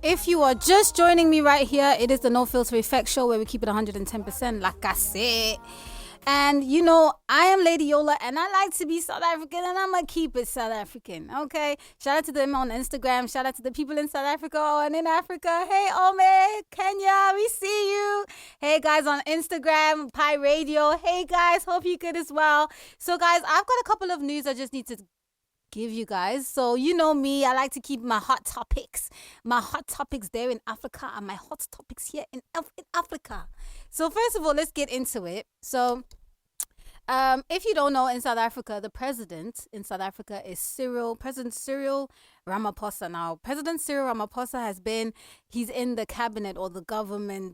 If you are just joining me right here, it is the No Filter Effect Show where we keep it 110%, like I said. And you know, I am Lady Yola and I like to be South African and I'm going to keep it South African, okay? Shout out to them on Instagram. Shout out to the people in South Africa and in Africa. Hey, Ome, Kenya, we see you. Hey, guys on Instagram, Pi Radio. Hey, guys, hope you good as well. So, guys, I've got a couple of news I just need to give you guys. So you know me, I like to keep my hot topics there in Africa and my hot topics here in Africa. So first of all, let's get into it. So if you don't know, in South Africa, the president in South Africa is President Cyril Ramaphosa. Now, President Cyril Ramaphosa he's in the cabinet or the governmental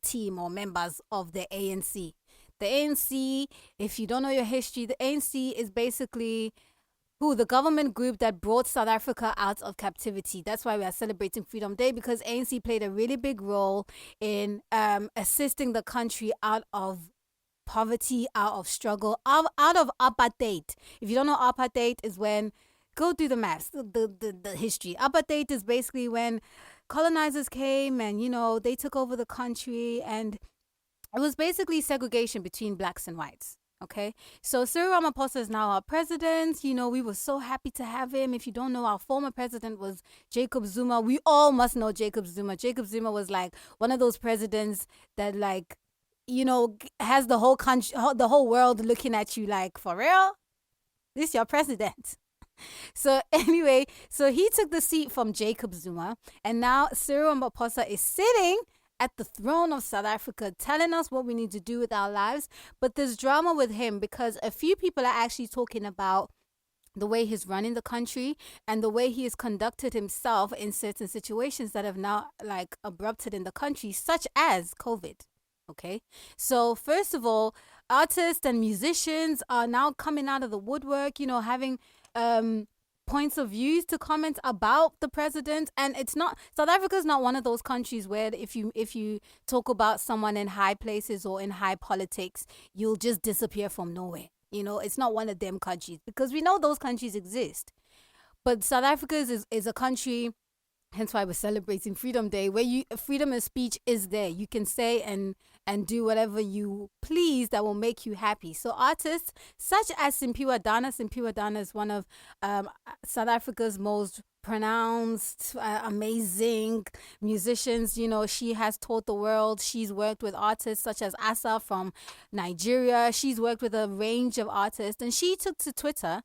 team or members of the ANC. The ANC, if you don't know your history, the ANC is basically the government group that brought South Africa out of captivity. That's why we are celebrating Freedom Day, because ANC played a really big role in assisting the country out of poverty, out of struggle, out of apartheid. If you don't know, apartheid is when, go do the maths, the history. Apartheid is basically when colonizers came and, you know, they took over the country, and it was basically segregation between blacks and whites. Okay, so Cyril Ramaphosa is now our president. You know, we were so happy to have him. If you don't know, our former president was Jacob Zuma. We all must know Jacob Zuma. Jacob Zuma was like one of those presidents that, like, you know, has the whole country, the whole world looking at you like, for real? This your president? So anyway, so he took the seat from Jacob Zuma, and now Cyril Ramaphosa is sitting at the throne of South Africa, telling us what we need to do with our lives. But there's drama with him because a few people are actually talking about the way he's running the country and the way he has conducted himself in certain situations that have now, like, erupted in the country, such as COVID. Okay, so first of all, artists and musicians are now coming out of the woodwork, you know, having points of views to comment about the president. And it's not, South Africa is not one of those countries where if you talk about someone in high places or in high politics, you'll just disappear from nowhere. You know, it's not one of them countries, because we know those countries exist. But South Africa is a country, hence why we're celebrating Freedom Day, where freedom of speech is there. You can say and do whatever you please that will make you happy. So artists such as Simpiwa Dana is one of South Africa's most pronounced, amazing musicians. You know, she has taught the world. She's worked with artists such as Asa from Nigeria. She's worked with a range of artists, and she took to Twitter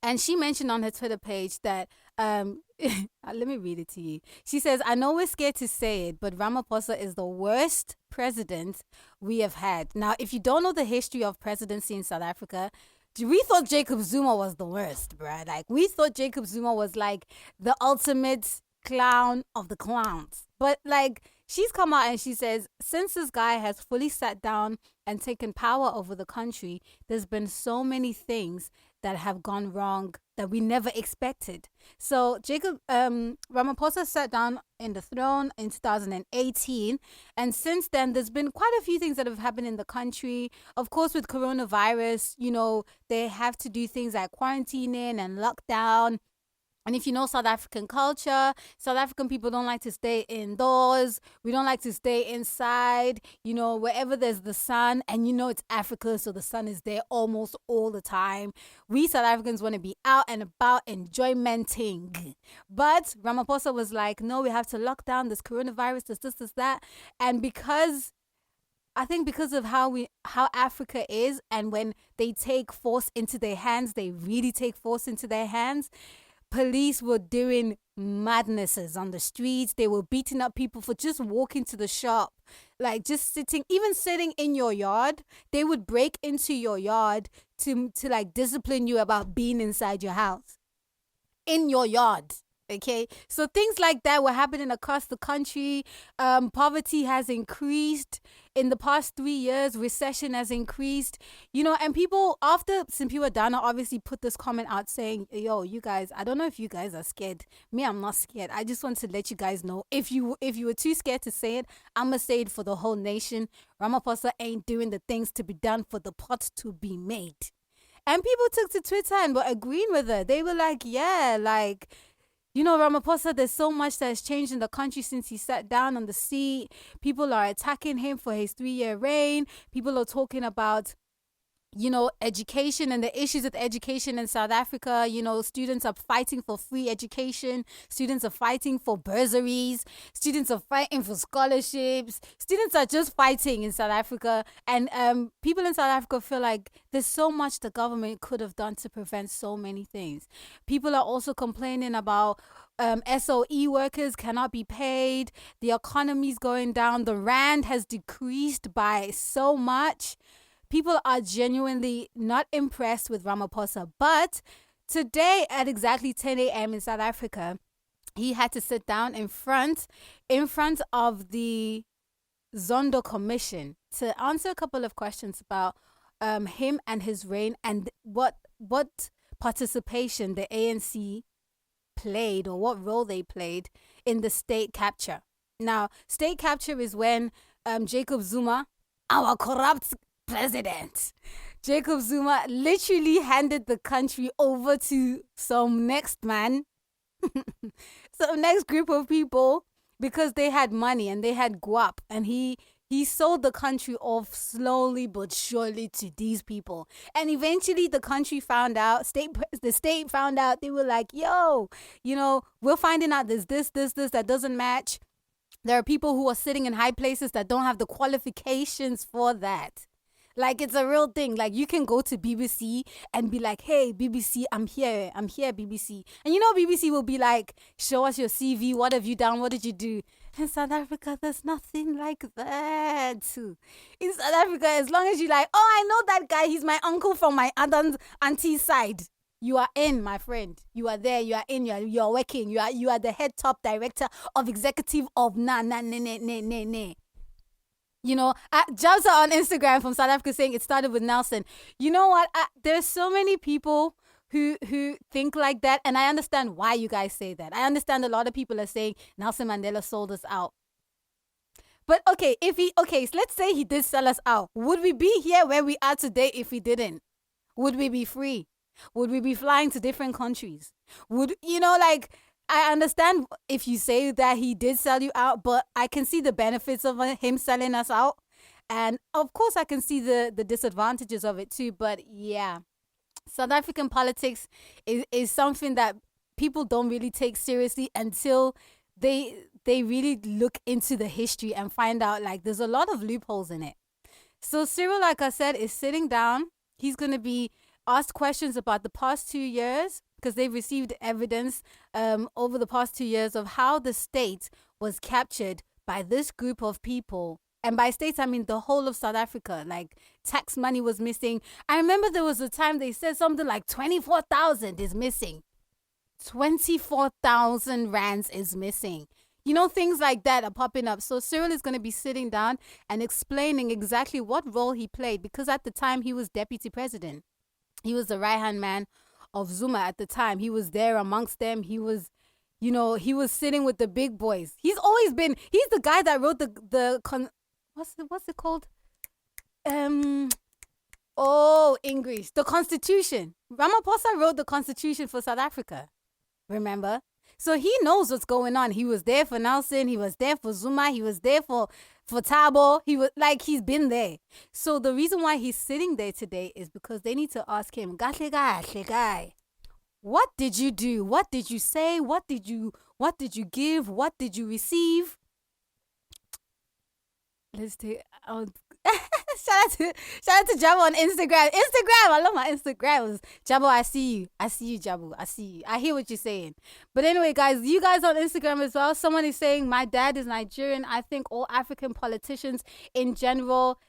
and she mentioned on her Twitter page that, let me read it to you. She says, I know we're scared to say it, but Ramaphosa is the worst president we have had. Now, if you don't know the history of presidency in South Africa, we thought Jacob Zuma was the worst, bruh. Like, we thought Jacob Zuma was like the ultimate clown of the clowns. But like, she's come out and she says, since this guy has fully sat down and taken power over the country, there's been so many things that have gone wrong that we never expected. So Jacob Ramaphosa sat down in the throne in 2018, and since then there's been quite a few things that have happened in the country. Of course, with coronavirus, you know, they have to do things like quarantining and lockdown. And if you know South African culture, South African people don't like to stay indoors. We don't like to stay inside, you know, wherever there's the sun. And you know it's Africa, so the sun is there almost all the time. We South Africans want to be out and about enjoymenting. But Ramaphosa was like, no, we have to lock down this coronavirus, this, that. And I think because of how Africa is, and when they take force into their hands, they really take force into their hands. Police were doing madnesses on the streets. They were beating up people for just walking to the shop, like just sitting in your yard. They would break into your yard to like discipline you about being inside your house, in your yard. Okay, so things like that were happening across the country. Poverty has increased in the past 3 years. Recession has increased, you know, and people, after Simpiwa Dana obviously put this comment out saying, yo, you guys, I don't know if you guys are scared. Me, I'm not scared. I just want to let you guys know, if you were too scared to say it, I'm going to say it for the whole nation. Ramaphosa ain't doing the things to be done for the pot to be made. And people took to Twitter and were agreeing with her. They were like, yeah, like, You know, Ramaphosa, there's so much that has changed in the country since he sat down on the seat. People are attacking him for his 3-year reign. People are talking about, you know, education and the issues with education in South Africa. You know, students are fighting for free education. Students are fighting for bursaries. Students are fighting for scholarships. Students are just fighting in South Africa. And people in South Africa feel like there's so much the government could have done to prevent so many things. People are also complaining about SOE workers cannot be paid. The economy's going down. The rand has decreased by so much. People are genuinely not impressed with Ramaphosa. But today at exactly 10 a.m. in South Africa, he had to sit down in front of the Zondo Commission to answer a couple of questions about him and his reign and what participation the ANC played or what role they played in the state capture. Now, state capture is when Jacob Zuma, our corrupt president, Jacob Zuma literally handed the country over to some next group of people because they had money and they had guap, and he sold the country off slowly but surely to these people. And eventually the country found out, the state found out. They were like, yo, you know, we're finding out there's this that doesn't match. There are people who are sitting in high places that don't have the qualifications for that. Like, it's a real thing. Like, you can go to BBC and be like, hey, BBC, I'm here, BBC. And you know, BBC will be like, show us your CV. What have you done? What did you do? In South Africa, there's nothing like that. In South Africa, as long as you're like, oh, I know that guy. He's my uncle from my auntie's side. You are in, my friend. You are there. You are in. You are working. You are the head top director of executive of nah. You know, Jabsa on Instagram from South Africa saying it started with Nelson. You know what? There's so many people who think like that, and I understand why you guys say that. I understand a lot of people are saying Nelson Mandela sold us out. But okay, so let's say he did sell us out. Would we be here where we are today if he didn't? Would we be free? Would we be flying to different countries? I understand if you say that he did sell you out, but I can see the benefits of him selling us out. And of course, I can see the disadvantages of it too. But yeah, South African politics is something that people don't really take seriously until they really look into the history and find out like there's a lot of loopholes in it. So Cyril, like I said, is sitting down. He's going to be asked questions about the past 2 years, because they've received evidence over the past 2 years of how the state was captured by this group of people. And by states, I mean the whole of South Africa. Like, tax money was missing. I remember there was a time they said something like 24,000 is missing. 24,000 rands is missing. You know, things like that are popping up. So Cyril is going to be sitting down and explaining exactly what role he played, because at the time he was deputy president. He was the right-hand man of Zuma at the time. He was there amongst them. He was, you know, he was sitting with the big boys. He's the guy that wrote what's it called? English. The Constitution. Ramaphosa wrote the Constitution for South Africa. Remember? So he knows what's going on. He was there for Nelson. He was there for Zuma. He was there for Thabo. He's been there. So the reason why he's sitting there today is because they need to ask him, Gahle guy, what did you do? What did you say? What did you give? What did you receive? Let's take shout out to Jabo on Instagram. I love my Instagrams. Jabo, I see you, Jabo. I see you. I hear what you're saying. But anyway, guys, you guys on Instagram as well. Someone is saying my dad is Nigerian. I think all African politicians in general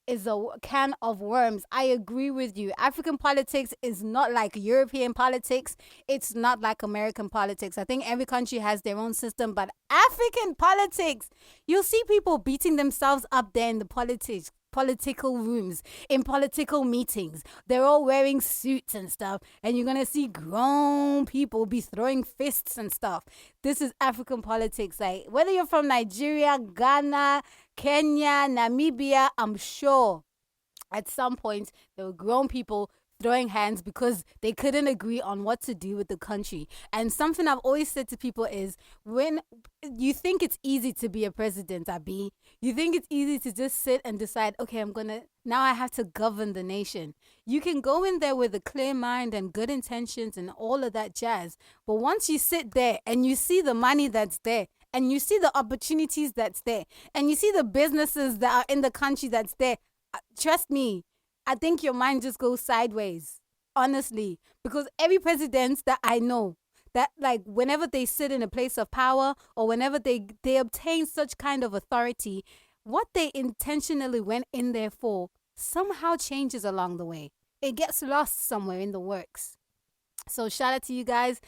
is a can of worms. I agree with you. African politics is not like European politics. It's not like American politics. I think every country has their own system, but African politics, you'll see people beating themselves up there in the political rooms, in political meetings. They're all wearing suits and stuff, and you're gonna see grown people be throwing fists and stuff. This is African politics. Like, whether you're from Nigeria, Ghana, Kenya, Namibia, I'm sure at some point there were grown people throwing hands because they couldn't agree on what to do with the country. And something I've always said to people is, when you think it's easy to be a president, Abi, you think it's easy to just sit and decide, okay, now I have to govern the nation. You can go in there with a clear mind and good intentions and all of that jazz. But once you sit there and you see the money that's there, and you see the opportunities that's there, and you see the businesses that are in the country that's there, trust me, I think your mind just goes sideways, honestly. Because every president that I know, that like whenever they sit in a place of power or whenever they obtain such kind of authority, what they intentionally went in there for somehow changes along the way. It gets lost somewhere in the works. So shout out to you guys.